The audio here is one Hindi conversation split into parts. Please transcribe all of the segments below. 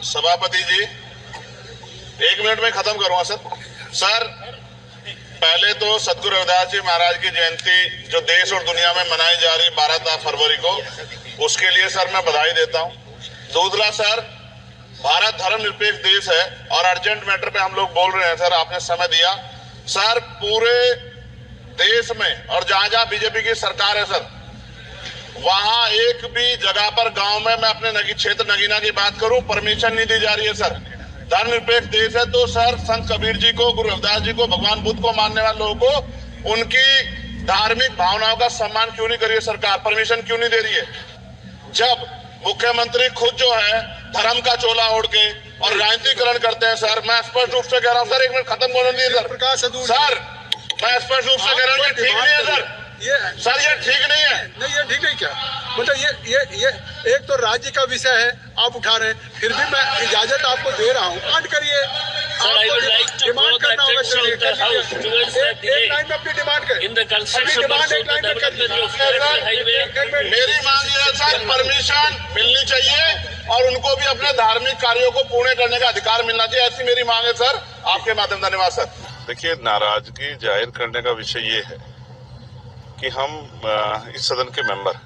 सभापति जी, 1 मिनट में खत्म करूंगा सर। पहले तो सदगुरु रविदास जी महाराज की जयंती जो देश और दुनिया में मनाई जा रही 12 फरवरी को, उसके लिए सर मैं बधाई देता हूं। दूसरा सर, भारत धर्मनिरपेक्ष देश है और अर्जेंट मैटर पे हम लोग बोल रहे हैं सर, आपने समय दिया सर। पूरे देश में और जहां जहां बीजेपी की सरकार है सर, वहां एक भी जगह पर गांव में, मैं अपने क्षेत्र नगीना की बात करूं, परमिशन नहीं दी जा रही है सर। धर्मनिरपेक्ष देश है तो सर संत कबीर जी को, गुरु रविदास जी को, भगवान बुद्ध को मानने वाले लोगों को उनकी धार्मिक भावनाओं का सम्मान क्यों नहीं कर रही है सरकार? परमिशन क्यों नहीं दे रही है? जब मुख्यमंत्री खुद जो है धर्म का चोला ओढ़ के और राजनीतिकरण करते हैं सर, मैं स्पष्ट रूप से कह रहा हूं सर, 1 मिनट खत्म होने दीजिए सर। मैं स्पष्ट रूप से कह रहा हूं, ये ठीक नहीं है सर। सर ये ठीक नहीं है। नहीं, ये ठीक नहीं क्या मतलब ये एक तो राज्य का विषय है, आप उठा रहे हैं, फिर भी मैं इजाजत आपको दे रहा हूँ, काट करिए। डिमांड करना होगा, चलिए एक लाइन में अपनी डिमांड करें। मेरी मांग ये है सर, परमिशन मिलनी चाहिए और उनको भी अपने धार्मिक कार्यों को पूर्ण करने का अधिकार मिलना चाहिए, ऐसी मेरी मांग है सर। आपके माध्यम से धन्यवाद सर। देखिए, नाराजगी जाहिर करने का विषय ये है कि हम इस सदन के मेंबर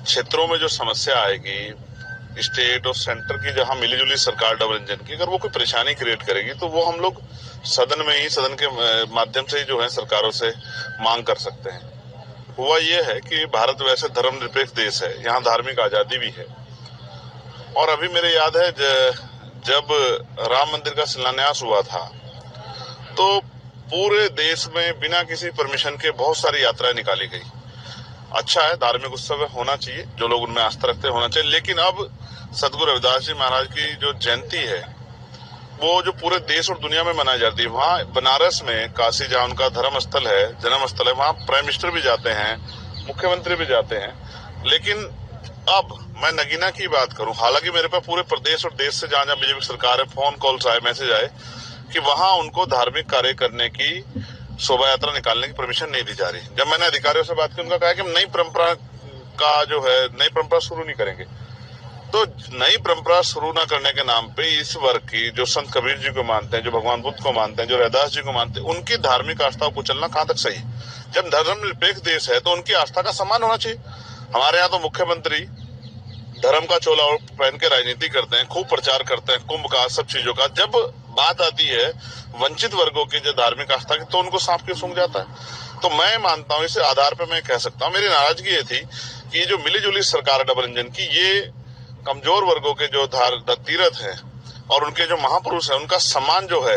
क्षेत्रों में जो समस्या आएगी स्टेट और सेंटर की, जहां मिलीजुली सरकार डबल इंजन की, अगर वो कोई परेशानी क्रिएट करेगी तो वो हम लोग सदन में ही, सदन के माध्यम से ही जो है सरकारों से मांग कर सकते हैं। हुआ ये है कि भारत वैसे धर्मनिरपेक्ष देश है, यहाँ धार्मिक आजादी भी है। और अभी मेरे याद है जब राम मंदिर का शिलान्यास हुआ था तो पूरे देश में बिना किसी परमिशन के बहुत सारी यात्राएं निकाली गई। अच्छा है, धार्मिक उत्सव होना चाहिए, जो लोग उनमें आस्था रखते हैं होना चाहिए, लेकिन अब सदगुरु रविदास जी महाराज की जो जयंती है वो जो पूरे देश और दुनिया में मनाई जाती है, वहाँ बनारस में काशी, जहाँ उनका धर्म स्थल है, जन्म स्थल है, वहाँ प्राइम मिनिस्टर भी जाते हैं, मुख्यमंत्री भी जाते हैं। लेकिन अब मैं नगीना की बात करूं, हालांकि मेरे पास पूरे प्रदेश और देश से जहां जहां बीजेपी सरकार है फोन कॉल्स आए, मैसेज आए कि वहां उनको धार्मिक कार्य करने की, शोभा यात्रा निकालने की परमिशन नहीं दी जा रही। जब मैंने अधिकारियों से बात की, उनका कहा कि हम नई परंपरा का जो है, नई परंपरा शुरू नहीं करेंगे। तो नई परंपरा शुरू न करने के नाम पे इस वर्ग की, जो संत कबीर जी को मानते हैं, जो भगवान बुद्ध को मानते हैं, जो रविदास जी को मानते हैं, उनकी धार्मिक आस्थाओं को चलना कहाँ तक सही है? जब धर्मनिरपेक्ष देश है तो उनकी आस्था का सम्मान होना चाहिए। हमारे यहाँ तो मुख्यमंत्री धर्म का चोला पहन के राजनीति करते हैं, खूब प्रचार करते हैं कुंभ का, सब चीजों का। जब बात आती है वंचित वर्गों की जो धार्मिक आस्था की, तो उनको सांप क्यों सूंघ जाता है? तो मैं मानता हूं, इस आधार पर मैं कह सकता हूं, मेरी नाराजगी ये थी कि ये जो मिलीजुली सरकार है डबल इंजन की, ये कमजोर वर्गों के जो तीर्थ है और उनके जो महापुरुष है, उनका सम्मान जो है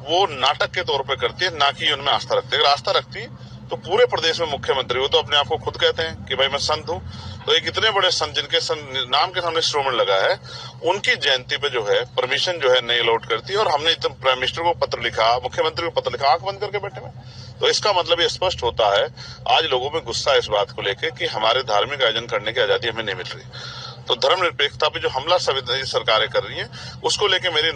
वो नाटक के तौर पर करती है, ना कि उनमें आस्था रखती है। अगर आस्था रखती तो पूरे प्रदेश में मुख्यमंत्री, वो तो अपने आप को खुद कहते हैं कि भाई मैं संत हूं, तो एक इतने बड़े संत जिनके नाम के सामने श्रोमण लगा है, उनकी जयंती पे जो है परमिशन जो है नहीं अलॉट करती। और हमने प्राइम मिनिस्टर को पत्र लिखा, मुख्यमंत्री को पत्र लिखा, आंख बंद करके बैठे में। तो इसका मतलब ये स्पष्ट होता है, आज लोगों में गुस्सा है इस बात को लेकर कि हमारे धार्मिक आयोजन करने की आजादी हमें नहीं मिल रही। तो धर्मनिरपेक्षता पे जो हमला सरकारें कर रही है, उसको लेकर मेरी